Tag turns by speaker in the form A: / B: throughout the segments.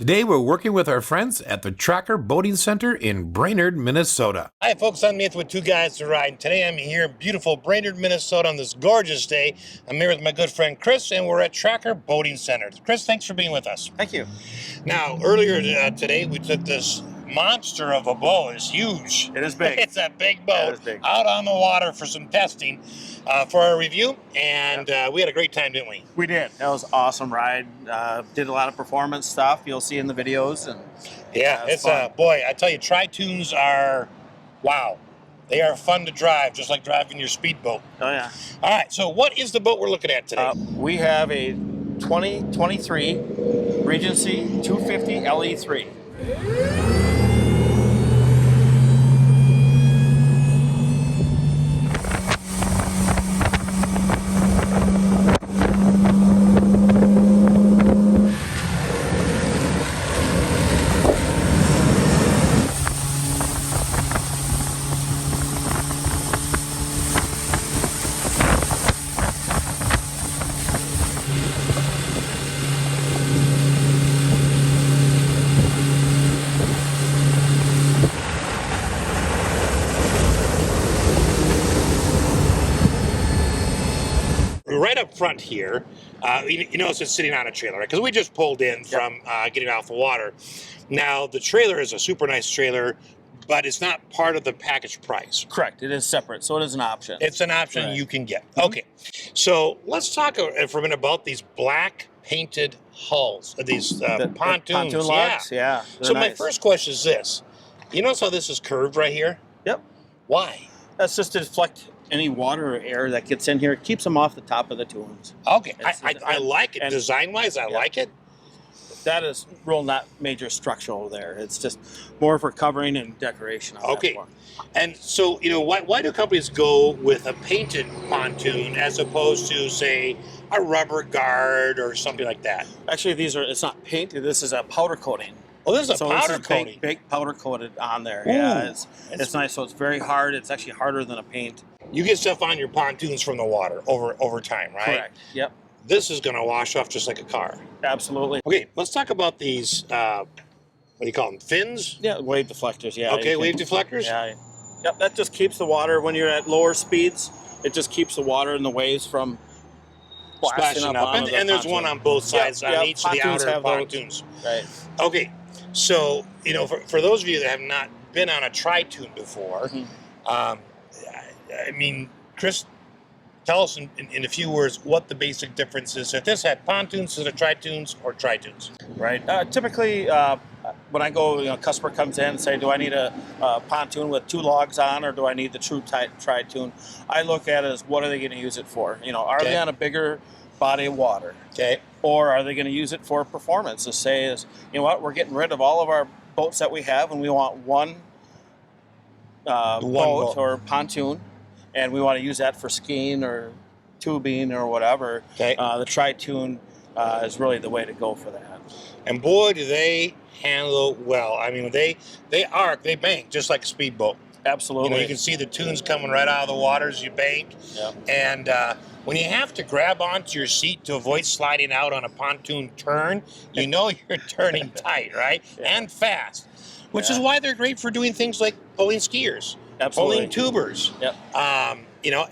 A: Today we're working with our friends at the Tracker Boating Center in Brainerd, Minnesota.
B: Hi folks, I'm Nathan with Two Guys to Ride, and today I'm here in beautiful Brainerd, Minnesota on this gorgeous day. I'm here with my good friend Chris, and we're at Tracker Boating Center. Chris, thanks for being with us.
C: Thank you.
B: Now, earlier today we took this monster of a boat. It's huge.
C: It is big.
B: It's a big boat.
C: It is big.
B: Out on the water for some testing for our review, and we had a great time, didn't we?
C: We did. That was an awesome ride. Did a lot of performance stuff. You'll see in the videos. And
B: yeah, it's boy, I tell you, Tritoons are, wow. They are fun to drive, just like driving your speedboat.
C: Oh, yeah.
B: All right, so what is the boat we're looking at today?
C: We have a 2023 Regency 250 LE3.
B: Right up front here, you notice it's sitting on a trailer, right? Because we just pulled in from getting off the water. Now, the trailer is a super nice trailer, but it's not part of the package price.
C: Correct. It is separate, so it is an option.
B: It's an option you can get. Okay, so let's talk for a minute about these black painted hulls, these pontoons.
C: Pontoon logs, yeah.
B: So my first question is this. You notice how this is curved right here?
C: Yep.
B: Why?
C: That's just to deflect any water or air that gets in here. It keeps them off the top of the tunes.
B: Okay, I like it. Design-wise, I like it.
C: That is real not major structural there. It's just more for covering and decoration.
B: Okay, and so, you know, why do companies go with a painted pontoon as opposed to, say, a rubber guard or something like that?
C: Actually, it's not painted. This is a powder coating.
B: Oh, this is a powder
C: this
B: coating.
C: Is big powder coated on there.
B: Ooh,
C: yeah, it's nice. So it's very hard. It's actually harder than a paint.
B: You get stuff on your pontoons from the water over time, right?
C: Correct. Yep.
B: This is going to wash off just like a car.
C: Absolutely.
B: Okay, let's talk about these, what do you call them, fins?
C: Yeah, wave deflectors, yeah.
B: Okay, wave deflectors?
C: Yeah. Yep, that just keeps the water, when you're at lower speeds, it just keeps the water and the waves from
B: splashing up. And there's one on both sides, on each of the outer pontoons.
C: Right.
B: Okay, so, you know, for those of you that have not been on a Tritoon before, I mean, Chris, tell us in a few words what the basic difference is. If this had pontoons, is it Tritoons or Tritoons?
C: Right. Typically, when I go, customer comes in and say, do I need a pontoon with 2 logs on, or do I need the true Tritoon? I look at it as, what are they going to use it for? Are they on a bigger body of water? Okay. Or are they going to use it for performance? To say is, you know what, we're getting rid of all of our boats that we have, and we want one boat or pontoon, and we want to use that for skiing or tubing or whatever. Okay. The Tritoon is really the way to go for that.
B: And boy, do they handle well. I mean, they bank just like a speedboat.
C: Absolutely.
B: You can see the tunes coming right out of the water as you bank. Yep. And when you have to grab onto your seat to avoid sliding out on a pontoon turn, you know you're turning tight, right? Yeah. And fast, which is why they're great for doing things like pulling skiers. Absolutely. Pulling tubers. Yep.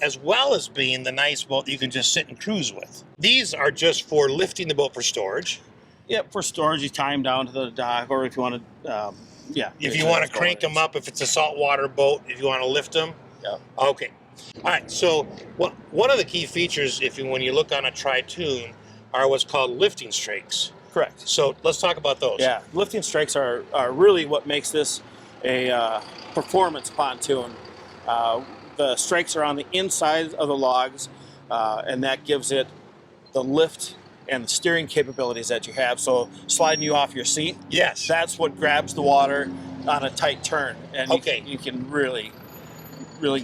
B: As well as being the nice boat that you can just sit and cruise with. These are just for lifting the boat for storage.
C: Yep, for storage, you tie them down to the dock, or if you want to,
B: if you want to crank them up, if it's a saltwater boat, if you want to lift them. Yeah. Okay. All right. So one of the key features, when you look on a Tritoon, are what's called lifting strakes.
C: Correct.
B: So let's talk about those.
C: Yeah, lifting strakes are really what makes this a performance pontoon. The strakes are on the inside of the logs, and that gives it the lift and the steering capabilities that you have. So sliding you off your seat, yes, that's what grabs the water on a tight turn, and you can really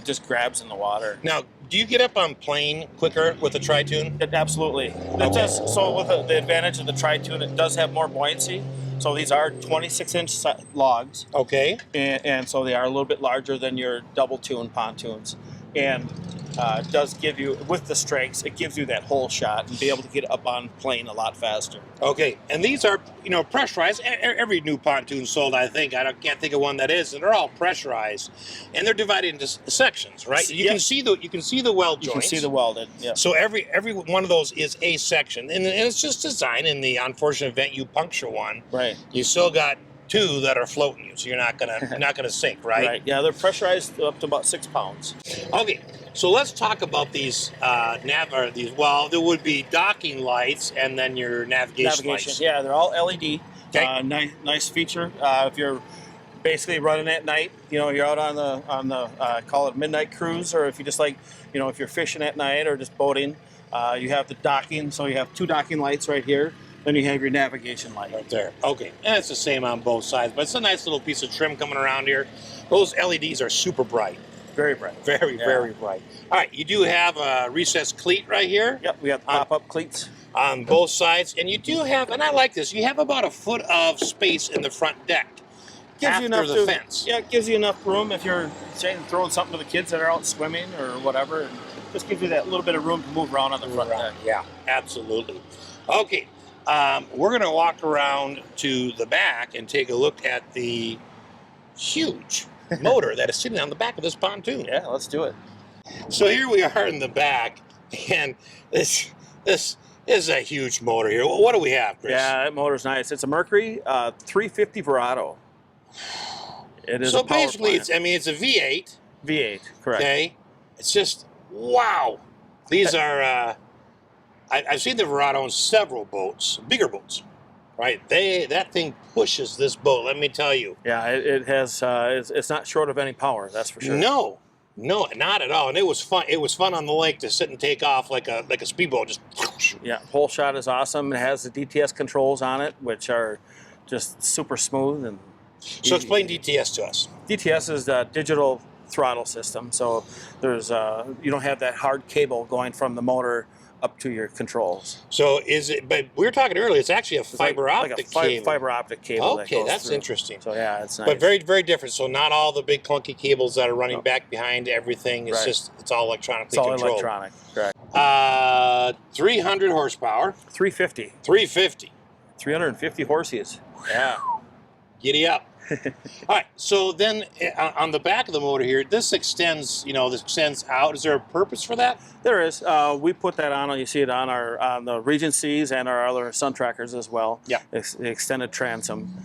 C: just grabs in the water.
B: Now, do you get up on plane quicker with a Tritoon?
C: Absolutely. It does. So with the advantage of the Tritoon, it does have more buoyancy. So these are 26-inch logs. Okay. And so they are a little bit larger than your double tune pontoons. And does give you, with the strakes, it gives you that whole shot and be able to get up on plane a lot faster.
B: Okay, and these are, you know, pressurized. Every new pontoon sold, I think, can't think of one that is, and they're all pressurized, and they're divided into sections, right? You can see the weld joints.
C: You can see the welded. Yeah.
B: So every one of those is a section, and it's just designed. In the unfortunate event you puncture one,
C: right, you
B: still got two that are floating you, so you're not gonna sink, right?
C: Right. Yeah, they're pressurized up to about 6 pounds.
B: Okay, so let's talk about these Well, there would be docking lights and then your navigation lights.
C: Yeah, they're all LED.
B: Okay.
C: Nice feature. If you're basically running at night, you know, you're out on the call it midnight cruise, or if you just like, you know, if you're fishing at night or just boating, you have the docking. So you have 2 docking lights right here. Then you have your navigation light.
B: Right there. Okay, and it's the same on both sides, but it's a nice little piece of trim coming around here. Those LEDs are super bright.
C: Very bright.
B: Very bright. All right, you do have a recessed cleat right here.
C: Yep, we have pop-up cleats.
B: On both sides, and you do have, and I like this, you have about a foot of space in the front deck.
C: Gives you enough
B: the fence.
C: Yeah, it gives you enough room if you're saying throwing something to the kids that are out swimming or whatever. And just gives you that little bit of room to move around on the front deck.
B: Yeah, absolutely. Okay. We're going to walk around to the back and take a look at the huge motor that is sitting on the back of this pontoon.
C: Yeah, let's do it.
B: So here we are in the back, and this is a huge motor here. What do we have, Chris?
C: Yeah, that motor's nice. It's a Mercury 350 Verado. It is
B: so
C: a power
B: basically,
C: plant.
B: it's a V8.
C: V8, correct.
B: Okay, it's just wow. These are. I've seen the Verado on several boats, bigger boats, right? That thing pushes this boat. Let me tell you.
C: Yeah, it has. It's not short of any power. That's for sure.
B: No, not at all. And it was fun. It was fun on the lake to sit and take off like a speedboat. Just
C: yeah, whole shot is awesome. It has the DTS controls on it, which are just super smooth and.
B: So explain DTS to us.
C: DTS is the digital throttle system. So there's you don't have that hard cable going from the motor up to your controls.
B: So is it? But we were talking earlier. It's actually a fiber optic cable.
C: Fiber optic cable.
B: Okay,
C: that
B: that's
C: through.
B: interesting.
C: So yeah, it's nice.
B: But very different. So not all the big clunky cables that are running back behind everything. It's just it's all electronically controlled.
C: It's all electronic. Correct.
B: 300 horsepower.
C: 350.
B: 350.
C: 350 horses. Yeah.
B: Giddy up. All right, so then on the back of the motor here, this extends, this extends out. Is there a purpose for that?
C: There is. We put that on, you see it on the Regencies and our other sun trackers as well.
B: Yeah.
C: The extended transom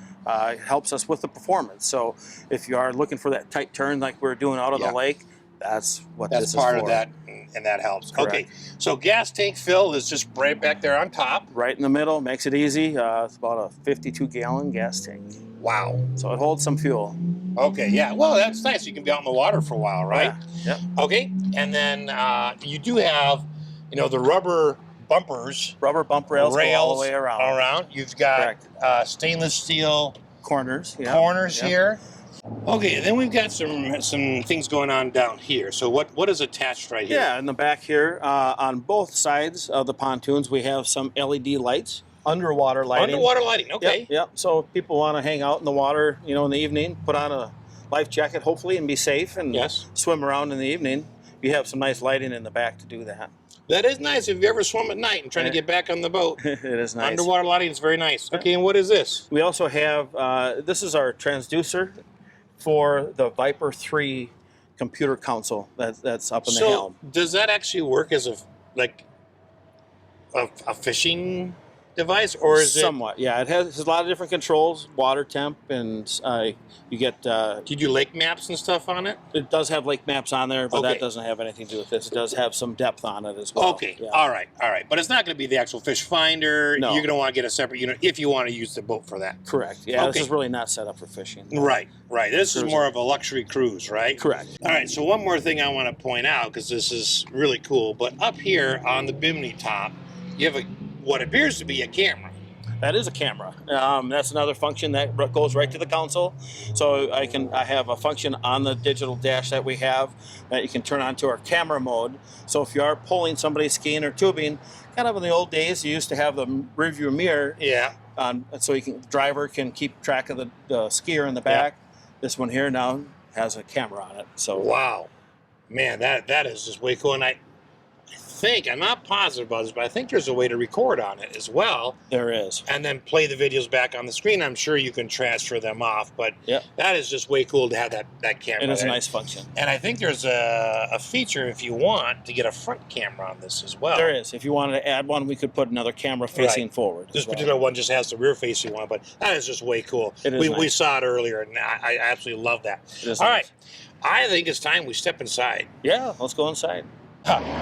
C: helps us with the performance. So if you are looking for that tight turn like we're doing out of the lake, that's what this is for.
B: That's part of that, and that helps.
C: Correct.
B: Okay, so gas tank fill is just right back there on top.
C: Right in the middle, makes it easy. It's about a 52-gallon gas tank.
B: Wow.
C: So it holds some fuel.
B: Okay, yeah. Well, that's nice. You can be out in the water for a while, right?
C: Yeah.
B: Okay, and then you do have, the rubber bumpers.
C: Rubber bump rails go all the way around.
B: You've got stainless steel
C: corners
B: here. Okay, and then we've got some things going on down here. So what is attached right here?
C: Yeah, in the back here, on both sides of the pontoons, we have some LED lights. Underwater lighting.
B: Underwater lighting, okay.
C: Yep. So if people want to hang out in the water, in the evening, put on a life jacket, hopefully, and be safe and swim around in the evening. You have some nice lighting in the back to do that.
B: That is nice if you ever swim at night and trying to get back on the boat.
C: It is nice.
B: Underwater lighting is very nice. Okay, and what is this?
C: We also have, this is our transducer for the Viper 3 computer console that's up in the helm.
B: Does that actually work as a fishing device, or is
C: somewhat? Yeah, it has a lot of different controls, water temp, and you get.
B: Do you do lake maps and stuff on it?
C: It does have lake maps on there, but that doesn't have anything to do with this. It does have some depth on it as well.
B: Okay, all right, but it's not going to be the actual fish finder.
C: No.
B: You're going to want to get a separate unit if you want to use the boat for that.
C: Correct. Yeah, this is really not set up for fishing.
B: Right. This is more of a luxury cruise, right?
C: Correct.
B: All right. So one more thing I want to point out, because this is really cool. But up here on the bimini top, you have what appears to be a camera.
C: That is a camera. That's another function that goes right to the console. So I have a function on the digital dash that we have that you can turn on to our camera mode. So if you are pulling somebody skiing or tubing, kind of in the old days, you used to have the rearview mirror.
B: Yeah.
C: So the driver can keep track of the skier in the back. Yeah. This one here now has a camera on it. So
B: wow. Man, that is just way cool. And I think, I'm not positive about this, but I think there's a way to record on it as well.
C: There is.
B: And then play the videos back on the screen. I'm sure you can transfer them off, but
C: Yep.
B: that is just way cool to have that camera.
C: It is a
B: there.
C: nice function.
B: And I think there's a feature if you want to get a front camera on this as well.
C: There is. If you wanted to add one, we could put another camera facing forward.
B: This
C: as well.
B: particular one just has the rear facing one, but that is just way cool.
C: It is
B: we
C: nice.
B: saw it earlier, and I absolutely love that.
C: It is
B: All
C: nice.
B: right, I think it's time we step inside.
C: Yeah, let's go inside.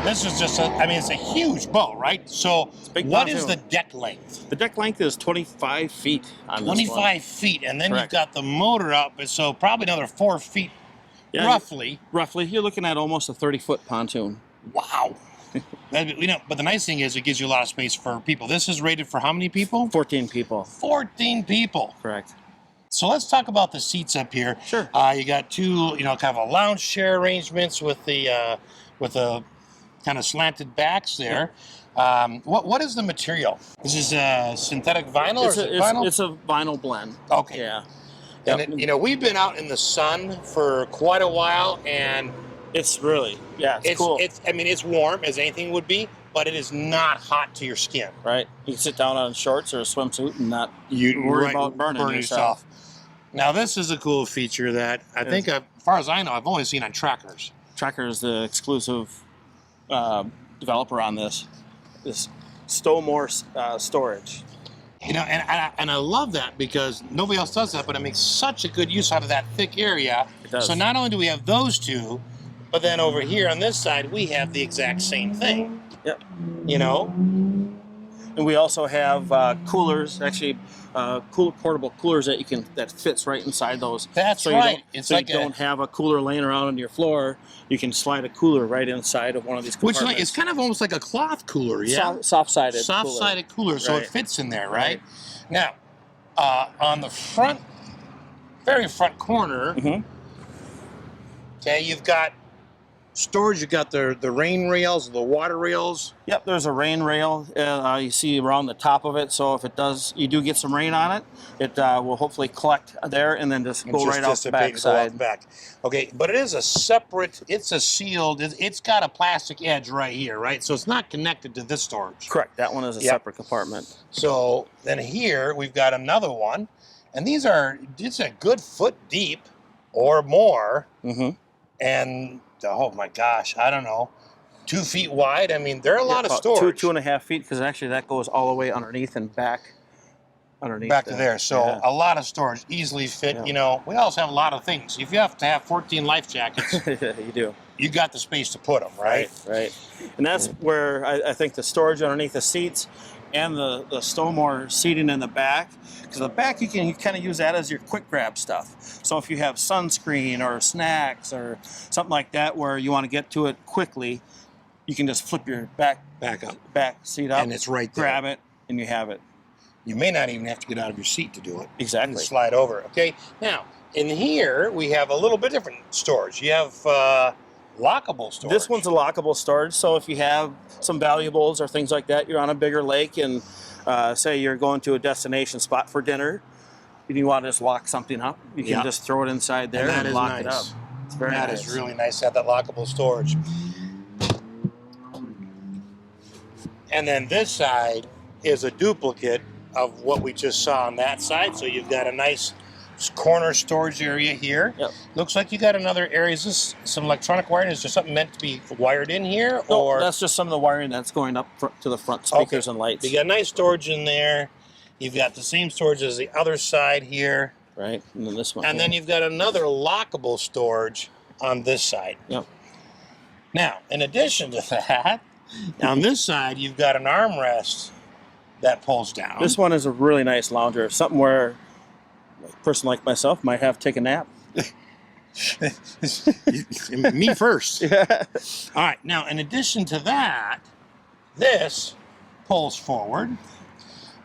B: This is just it's a huge boat, right? So
C: big
B: what is
C: pontoon.
B: the deck length?
C: The deck length is 25 feet on this one.
B: 25 feet, and then
C: Correct.
B: you've got the motor up, so probably another 4 feet,
C: Yeah,
B: roughly.
C: Roughly, you're looking at almost a 30-foot pontoon.
B: Wow. But the nice thing is it gives you a lot of space for people. This is rated for how many people?
C: 14 people.
B: 14 people.
C: Correct.
B: So let's talk about the seats up here.
C: Sure.
B: You got two, kind of a lounge chair arrangements with the kind of slanted backs there. What is the material? This is synthetic vinyl or is it vinyl?
C: It's a vinyl blend.
B: Okay.
C: Yeah.
B: And
C: Yep.
B: we've been out in the sun for quite a while, and
C: It's really, it's cool.
B: it's warm as anything would be, but it is not hot to your skin.
C: Right? You can sit down on shorts or a swimsuit and not worry about burning yourself.
B: Now this is a cool feature that I think, as far as I know, I've only seen on trackers.
C: Tracker is the exclusive developer on this Stowmore storage.
B: And I love that because nobody else does that, but it makes such a good use out of that thick area.
C: It does.
B: So not only do we have those two, but then over here on this side, we have the exact same thing.
C: Yep.
B: And
C: we also have coolers, actually portable coolers that fits right inside those.
B: That's
C: so
B: right.
C: You don't have a cooler laying around on your floor. You can slide a cooler right inside of one of these compartments.
B: Which it's kind of almost like a cloth cooler, yeah?
C: Soft-sided
B: Soft-sided cooler, so
C: Right.
B: it fits in there, right? Now, on the very front corner, okay, you've got storage. You've got the rain rails, the water rails.
C: Yep, there's a rain rail you see around the top of it. So if you do get some rain on it, it will hopefully collect there and then just go right out the back side.
B: Okay, but it is a separate. It's a sealed. It's got a plastic edge right here, right? So it's not connected to this storage.
C: Correct. That one is a separate compartment.
B: So then here we've got another one, and it's a good foot deep or more, and oh my gosh, I don't know, 2 feet wide. I mean, there are a lot of storage.
C: 2.5 feet, because actually that goes all the way underneath and back.
B: Back to there. So a lot of storage, easily fit.
C: Yeah.
B: We also have a lot of things. If you have to have 14 life jackets,
C: you do.
B: You got the space to put them, right?
C: Right. And that's where I think the storage underneath the seats and the Stowmore seating in the back, because the back you kind of use that as your quick grab stuff. So if you have sunscreen or snacks or something like that where you want to get to it quickly, you can just flip your back seat up,
B: and it's right there.
C: Grab it, and you have it.
B: You may not even have to get out of your seat to do it.
C: Exactly.
B: And slide over. Okay. Now in here we have a little bit different storage. You have lockable storage.
C: This one's a lockable storage, so if you have some valuables or things like that, you're on a bigger lake and say you're going to a destination spot for dinner, and you want to just lock something up, you can just throw it inside there and lock it up. It's very nice.
B: That is really nice to have that lockable storage. And then this side is a duplicate of what we just saw on that side. So you've got a nice corner storage area here.
C: Yep.
B: Looks like you got another area. Is this some electronic wiring? Is there something meant to be wired in here?
C: No,
B: or
C: that's just some of the wiring that's going up to the front speakers and lights.
B: You got nice storage in there. You've got the same storage as the other side here.
C: Right, and then this one.
B: And then you've got another lockable storage on this side.
C: Yep.
B: Now, in addition to that, on this side, you've got an armrest that pulls down.
C: This one is a really nice lounger, something where a person like myself might have to take a nap.
B: Me first. Yeah. All right. Now, in addition to that, this pulls forward,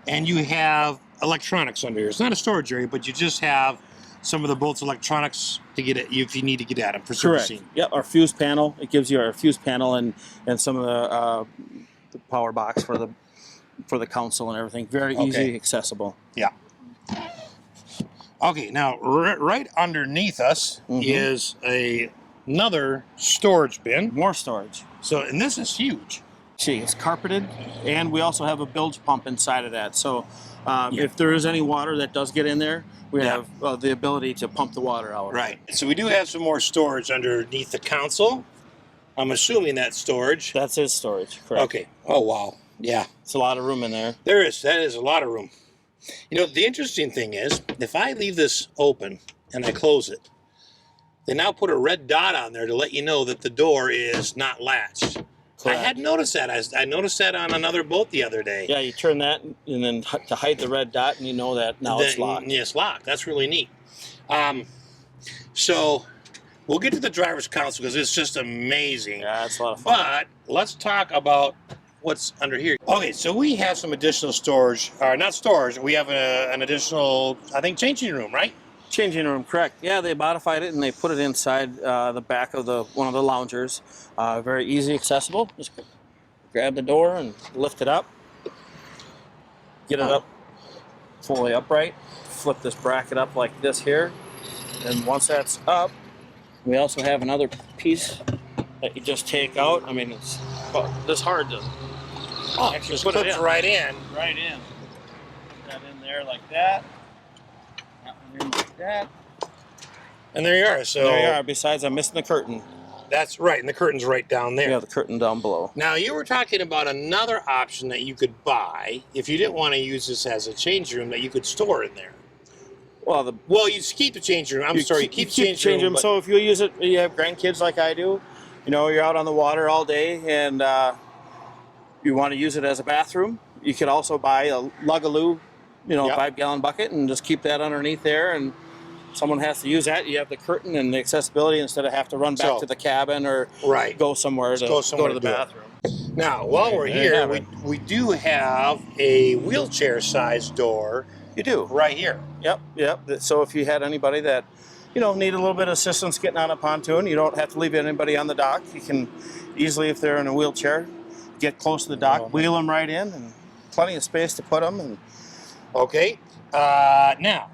B: and you have electronics under here. It's not a storage area, but you just have some of the bolts electronics to get it if you need to get at them for servicing.
C: Correct. Yep. Our fuse panel. It gives you our fuse panel and some of the power box for the console and everything. Very easy, accessible.
B: Yeah. Okay, now right underneath us is a another storage bin.
C: More storage.
B: So, and this is huge.
C: See, it's carpeted, and we also have a bilge pump inside of that. So if there is any water that does get in there, we have the ability to pump the water out.
B: Right. So we do have some more storage underneath the console. I'm assuming that's storage.
C: That's his storage, correct.
B: Okay. Oh, wow. Yeah.
C: It's a lot of room in there.
B: There is. That is a lot of room. You know, the interesting thing is, if I leave this open and I close it, they now put a red dot on there to let you know that the door is not latched.
C: Correct.
B: I hadn't noticed that. I noticed that on another boat the other day.
C: Yeah, you turn that and then to hide the red dot, and you know that now it's locked.
B: Yeah, it's locked. That's really neat. So we'll get to the driver's console because it's just amazing.
C: Yeah, it's a lot of fun.
B: But let's talk about what's under here. Okay, so we have some additional storage, or not storage, we have an additional, I think, changing room, right?
C: Changing room, correct. Yeah, they modified it and they put it inside the back of one of the loungers. Very easy accessible. Just grab the door and lift it up. Get it up fully upright. Flip this bracket up like this here. And once that's up, we also have another piece that you just take out. I mean, it's this hard to actually
B: Just
C: put it
B: clips
C: in.
B: right in.
C: Right in. Put that in there like that. That one in like that.
B: And there you are. So
C: There you are. Besides, I'm missing the curtain.
B: that's right, and the curtain's right down there.
C: Yeah, the curtain down below.
B: Now, you were talking about another option that you could buy if you didn't want to use this as a change room that you could store in there.
C: Well,
B: Well, you keep the change room. You keep the change room.
C: So if you use it, you have grandkids like I do. You know, you're out on the water all day, and you want to use it as a bathroom. You could also buy a Lockable,
B: Yep.
C: 5-gallon bucket, and just keep that underneath there. And someone has to use that. You have the curtain and the accessibility instead of have to run back to the cabin or
B: Right.
C: go somewhere to go to the
B: do it.
C: bathroom.
B: Now, while we're
C: There you
B: here,
C: have it.
B: we do have a wheelchair-sized door
C: You do.
B: right here.
C: Yep. So if you had anybody that, need a little bit of assistance getting on a pontoon, you don't have to leave anybody on the dock. You can easily, if they're in a wheelchair, get close to the dock, wheel them right in, and plenty of space to put them. And
B: Okay. Now,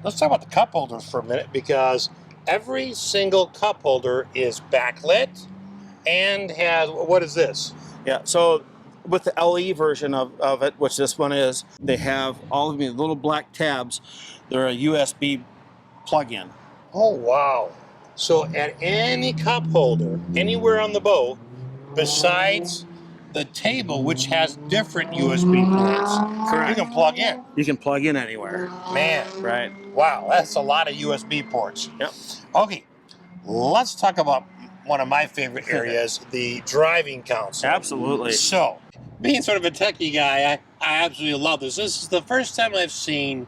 B: let's talk about the cup holders for a minute, because every single cup holder is backlit and has, what is this?
C: yeah, so with the LE version of it, which this one is, they have all of the little black tabs. They're a USB plug-in.
B: Oh, wow. So at any cup holder, anywhere on the boat, besides the table, which has different USB ports,
C: Correct.
B: you can plug in.
C: You can plug in anywhere.
B: Man,
C: Right.
B: wow, that's a lot of USB ports.
C: Yep.
B: Okay, let's talk about one of my favorite areas, the driving console.
C: Absolutely.
B: So, being sort of a techie guy, I absolutely love this. This is the first time I've seen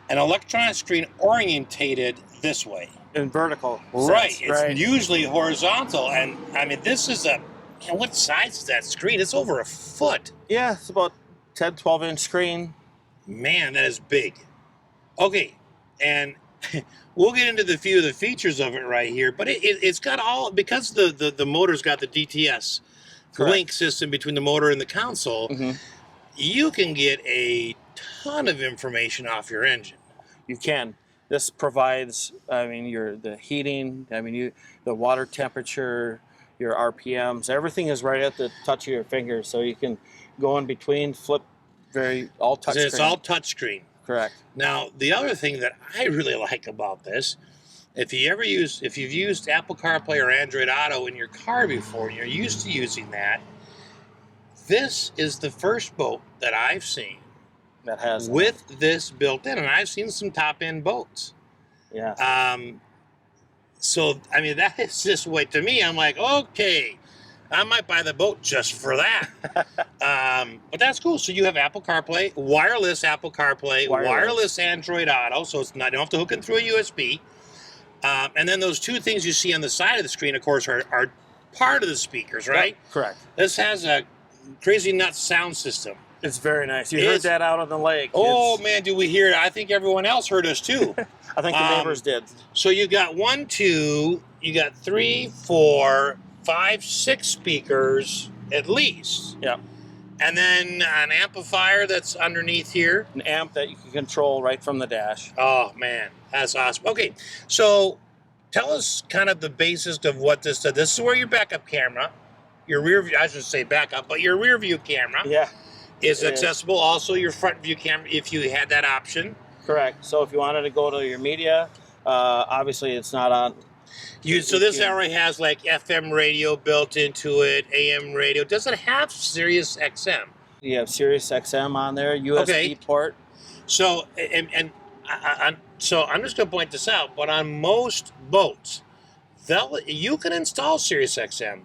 B: an electronic screen orientated this way.
C: In vertical.
B: Right,
C: sense,
B: it's
C: right.
B: usually horizontal, and I mean, this is what size is that screen? It's over a foot.
C: Yeah, it's about 10, 12-inch screen.
B: Man, that is big. Okay, and we'll get into the few of the features of it right here, but it's got all, because the motor's got the DTS
C: Correct.
B: link system between the motor and the console, you can get a ton of information off your engine.
C: You can. This provides, the heating, the water temperature, your RPMs, everything is right at the touch of your fingers, so you can go in between, flip, all touch screen.
B: It's all touchscreen.
C: Correct.
B: Now, the other thing that I really like about this, if you've used Apple CarPlay or Android Auto in your car before, and you're used to using that, this is the first boat that I've seen
C: That has
B: with this built in, and I've seen some top-end boats.
C: Yeah.
B: So, I mean, that is just to me, I'm like, okay, I might buy the boat just for that. But that's cool. So you have Apple CarPlay, wireless Apple CarPlay, wireless Android Auto, so it's not, you don't have to hook it through a USB. And then those two things you see on the side of the screen, of course, are part of the speakers, right?
C: Yep, correct.
B: This has a crazy nuts sound system.
C: It's very nice. You heard that out on the lake.
B: Oh, man, do we hear it? I think everyone else heard us, too.
C: I think the neighbors did.
B: So you got 1, 2, you got 3, 4, 5, 6 speakers at least.
C: Yeah.
B: And then an amplifier that's underneath here.
C: An amp that you can control right from the dash.
B: Oh, man, that's awesome. Okay, so tell us kind of the basis of what this does. This is where your backup camera, your rear view, I should say backup, but your rear view camera is accessible. Also, your front view camera, if you had that option.
C: Correct. So if you wanted to go to your media, obviously it's not on.
B: So this already has like FM radio built into it, AM radio. Does it have Sirius XM?
C: You have Sirius XM on there, USB port.
B: So so I'm just going to point this out, but on most boats, you can install Sirius XM,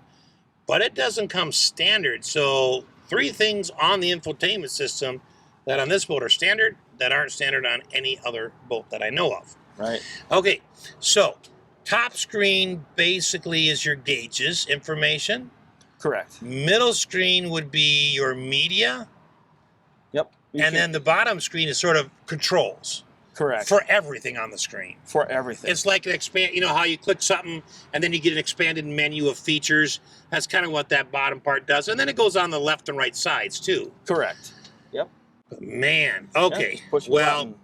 B: but it doesn't come standard. So 3 things on the infotainment system that on this boat are standard that aren't standard on any other boat that I know of.
C: Right.
B: Okay, so top screen basically is your gauges information.
C: Correct.
B: Middle screen would be your media.
C: Yep.
B: And then the bottom screen is sort of controls.
C: Correct.
B: For everything on the screen.
C: For everything.
B: It's like an expand. You know how you click something and then you get an expanded menu of features. That's kind of what that bottom part does, and then it goes on the left and right sides too.
C: Correct. Yep.
B: Man. Okay.
C: Yep.
B: Well,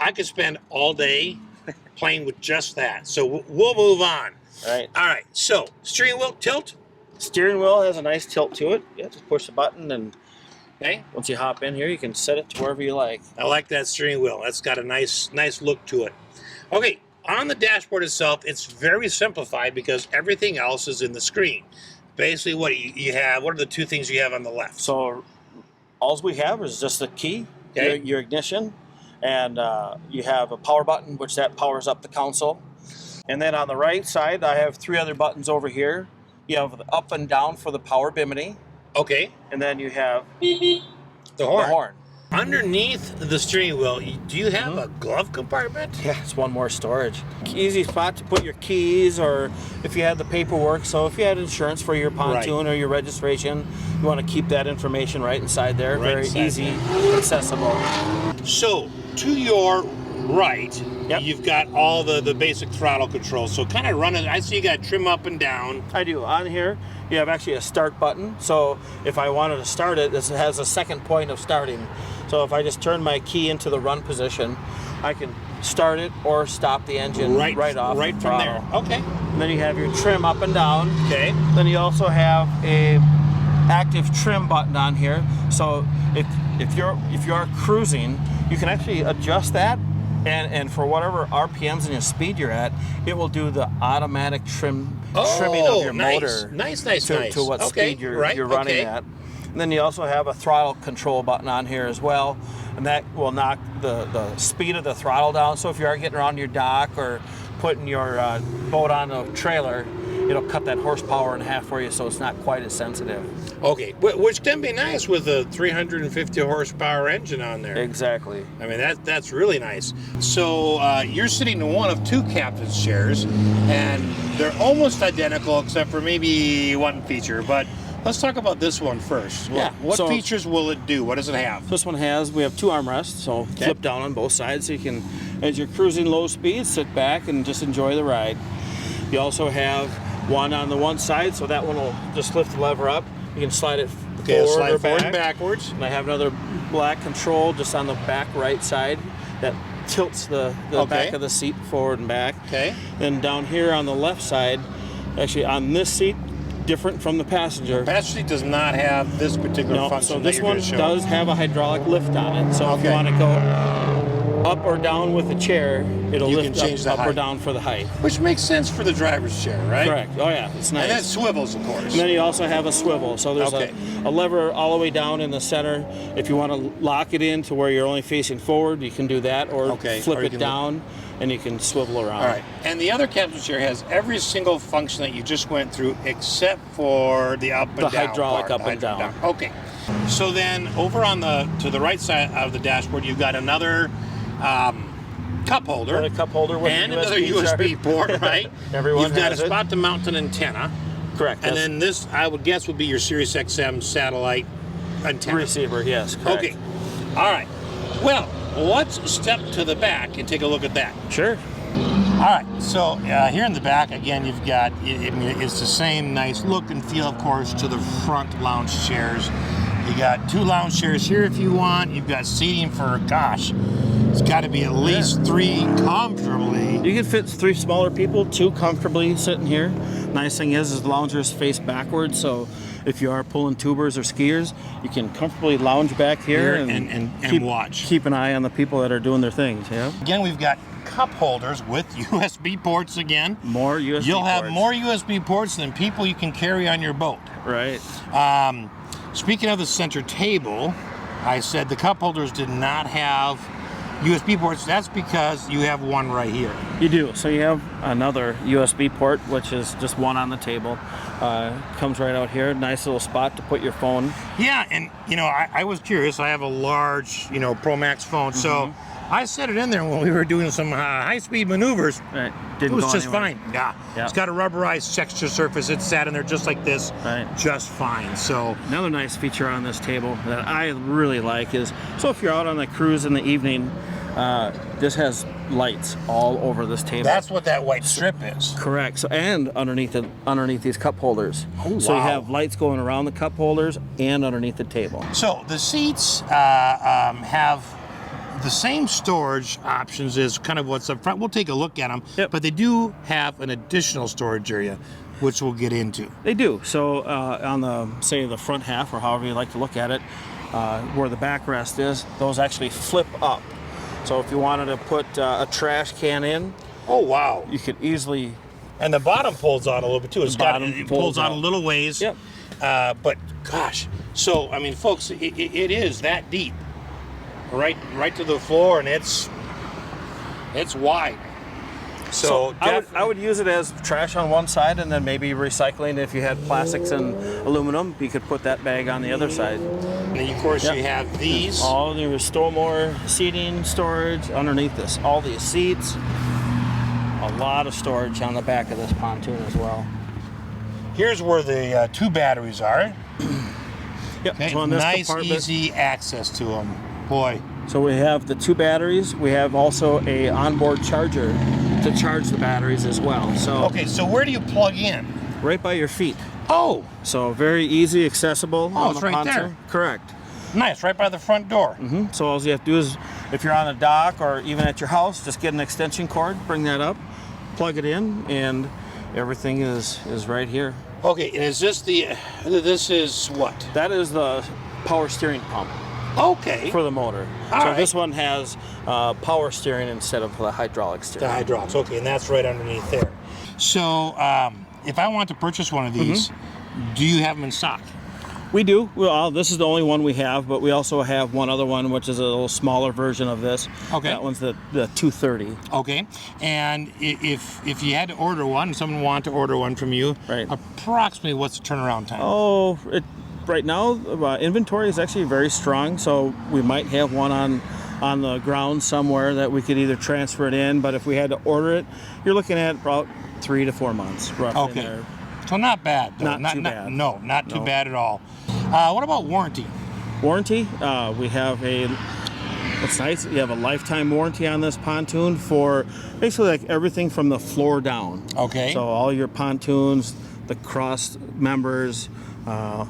B: I could spend all day playing with just that. So we'll move on.
C: Right.
B: All right. So steering wheel tilt.
C: Steering wheel has a nice tilt to it. Yeah, just push the button, and
B: okay.
C: Once you hop in here, you can set it to wherever you like.
B: I like that steering wheel. That's got a nice look to it. Okay, on the dashboard itself, it's very simplified because everything else is in the screen. Basically, what you have, what are the 2 things you have on the left?
C: So all we have is just the key, your ignition, and you have a power button, which that powers up the console. And then on the right side, I have 3 other buttons over here. You have the up and down for the power bimini.
B: Okay.
C: And then you have
B: the horn.
C: The horn.
B: Underneath the steering wheel, do you have a glove compartment?
C: Yeah, it's one more storage. Easy spot to put your keys, or if you had the paperwork. So if you had insurance for your pontoon or your registration, you want to keep that information right inside there. Very easy, accessible.
B: So to your right, you've got all the basic throttle controls. So kind of run it. I see you got trim up and down.
C: I do. On here, you have actually a start button. So if I wanted to start it, this has a second point of starting. So if I just turn my key into the run position, I can start it or stop the engine right off.
B: Right from there. Okay.
C: And then you have your trim up and down.
B: Okay.
C: Then you also have a active trim button on here. So if you're cruising, you can actually adjust that. And for whatever RPMs and your speed you're at, it will do the automatic trimming of your motor.
B: Nice.
C: To what speed you're running at. And then you also have a throttle control button on here as well, and that will knock the speed of the throttle down. So if you are getting around your dock or putting your boat on a trailer, it'll cut that horsepower in half for you, so it's not quite as sensitive.
B: Okay, which can be nice with a 350 horsepower engine on there.
C: Exactly.
B: I mean, that's really nice. So you're sitting in one of 2 captain's chairs, and they're almost identical except for maybe one feature. But let's talk about this one first.
C: Yeah.
B: What features will it do? What does it have?
C: This one we have 2 armrests, so flip down on both sides, so you can, as you're cruising low speed, sit back and just enjoy the ride. You also have one on the one side, so that one will just lift the lever up. You can slide it forward or
B: forward and backwards.
C: And I have another black control just on the back right side that tilts the back of the seat forward and back.
B: Okay.
C: Then down here on the left side, actually on this seat, different from the passenger.
B: The passenger seat does not have this particular function.
C: So this one does have a hydraulic lift on it. So if you want to go up or down with the chair, it'll lift up or down for the height.
B: Which makes sense for the driver's chair, right?
C: Correct. Oh yeah, it's nice.
B: And that swivels, of course.
C: And then you also have a swivel. So there's a lever all the way down in the center. If you want to lock it in to where you're only facing forward, you can do that, or flip it down and you can swivel around.
B: All right. And the other captain's chair has every single function that you just went through except for the up and down.
C: The hydraulic up and down.
B: Okay. So then over on to the right side of the dashboard, you've got another cup holder.
C: And a cup holder with
B: and another USB port, right?
C: Everyone
B: You've got a spot to mount an antenna.
C: Correct.
B: And then this, I would guess, would be your Sirius XM satellite antenna.
C: Receiver, yes. Correct.
B: Okay. All right. Well, let's step to the back and take a look at that.
C: Sure.
B: All right. So here in the back, again, you've got, it's the same nice look and feel, of course, to the front lounge chairs. You got 2 lounge chairs here if you want. You've got seating for, gosh, It's got to be at least 3 comfortably.
C: You can fit 3 smaller people, 2 comfortably sitting here. Nice thing is the loungers face backwards, so if you are pulling tubers or skiers, you can comfortably lounge back here
B: and watch.
C: Keep an eye on the people that are doing their things. Yeah.
B: Again, we've got cup holders with USB ports again.
C: More USB
B: You'll
C: ports.
B: have more USB ports than people you can carry on your boat.
C: Right.
B: Speaking of the center table, I said the cup holders did not have USB ports. That's because you have one right here.
C: You do. So you have another USB port, which is just one on the table. Comes right out here. Nice little spot to put your phone.
B: Yeah, and you know, I was curious. I have a large, you know, Pro Max phone, so I set it in there when we were doing some high-speed maneuvers.
C: Right.
B: It was just
C: anywhere.
B: fine. Yeah. It's got a rubberized texture surface. It sat in there just like this, just fine. So
C: another nice feature on this table that I really like is, so if you're out on a cruise in the evening, this has lights all over this table.
B: That's what that white strip is.
C: Correct. So and underneath these cup holders.
B: Oh,
C: so
B: wow.
C: you have lights going around the cup holders and underneath the table.
B: So the seats have the same storage options as kind of what's up front. We'll take a look at them, but they do have an additional storage area, which we'll get into.
C: They do. So on the, say, the front half, or however you like to look at it, where the backrest is, those actually flip up. So if you wanted to put a trash can in,
B: oh wow,
C: you could easily.
B: And the bottom pulls out a little bit too. It pulls out a little ways.
C: Yep.
B: But gosh, so I mean, folks, it is that deep, right to the floor, and it's wide. So
C: I would use it as trash on one side, and then maybe recycling. If you had plastics and aluminum, you could put that bag on the other side.
B: And then of course you have these.
C: All there store more seating storage underneath this. All these seats. A lot of storage on the back of this pontoon as well.
B: Here's where the 2 batteries are.
C: Yep.
B: Okay.
C: So in this
B: Nice,
C: compartment,
B: easy access to them. Boy.
C: So we have the 2 batteries. We have also a onboard charger to charge the batteries as well. So
B: okay, so where do you plug in?
C: right by your feet.
B: Oh,
C: So very easy, accessible.
B: Oh,
C: on
B: it's
C: the
B: right
C: pontoon.
B: there.
C: Correct.
B: nice, right by the front door.
C: So all you have to do is, if you're on the dock or even at your house, just get an extension cord, bring that up, plug it in, and everything is right here.
B: Okay, and is this this is what?
C: That is the power steering pump
B: Okay.
C: for the motor.
B: All
C: so
B: right.
C: this one has power steering instead of the hydraulic
B: The
C: steering.
B: hydraulics, okay, and that's right underneath there. So, if I want to purchase one of these, do you have them in stock?
C: We do. Well, this is the only one we have, but we also have one other one, which is a little smaller version of this.
B: Okay.
C: That one's the 230.
B: Okay, and if you had to order one, someone wanted to order one from you,
C: Right.
B: approximately what's the turnaround time?
C: Oh, right now, inventory is actually very strong, so we might have one on the ground somewhere that we could either transfer it in, but if we had to order it, you're looking at about 3 to 4 months, roughly.
B: Okay.
C: There.
B: So not bad, though.
C: Not too bad.
B: No, not too
C: No.
B: bad at all. What about warranty?
C: Warranty, we have it's nice, you have a lifetime warranty on this pontoon for basically like everything from the floor down.
B: Okay.
C: So all your pontoons, the cross members, a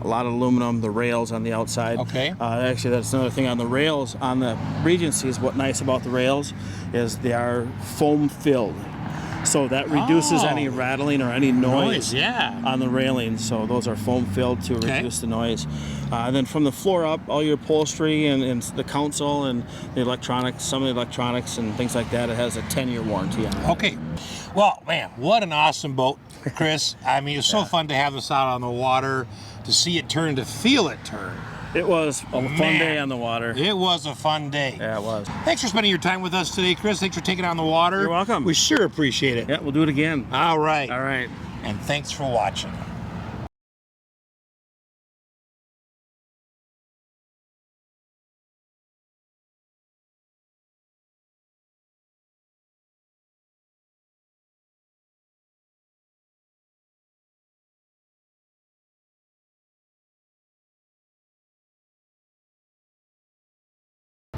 C: lot of aluminum, the rails on the outside.
B: Okay.
C: Actually, that's another thing on the rails. On the Regency, is what nice about the rails is they are foam filled. So that reduces any rattling or any noise
B: yeah.
C: on the railings. So those are foam filled to reduce the noise. And then from the floor up, all your upholstery and the console and the electronics, some of the electronics and things like that, it has a 10-year warranty on it.
B: Okay. Well, man, what an awesome boat, Chris. I mean, it's so fun to have this out on the water, to see it turn, to feel it turn.
C: It was a fun day on the water.
B: It was a fun day.
C: Yeah, it was.
B: Thanks for spending your time with us today, Chris. Thanks for taking on the water.
C: You're welcome.
B: We sure appreciate it.
C: Yeah, we'll do it again.
B: All right.
C: All right.
B: And thanks for watching.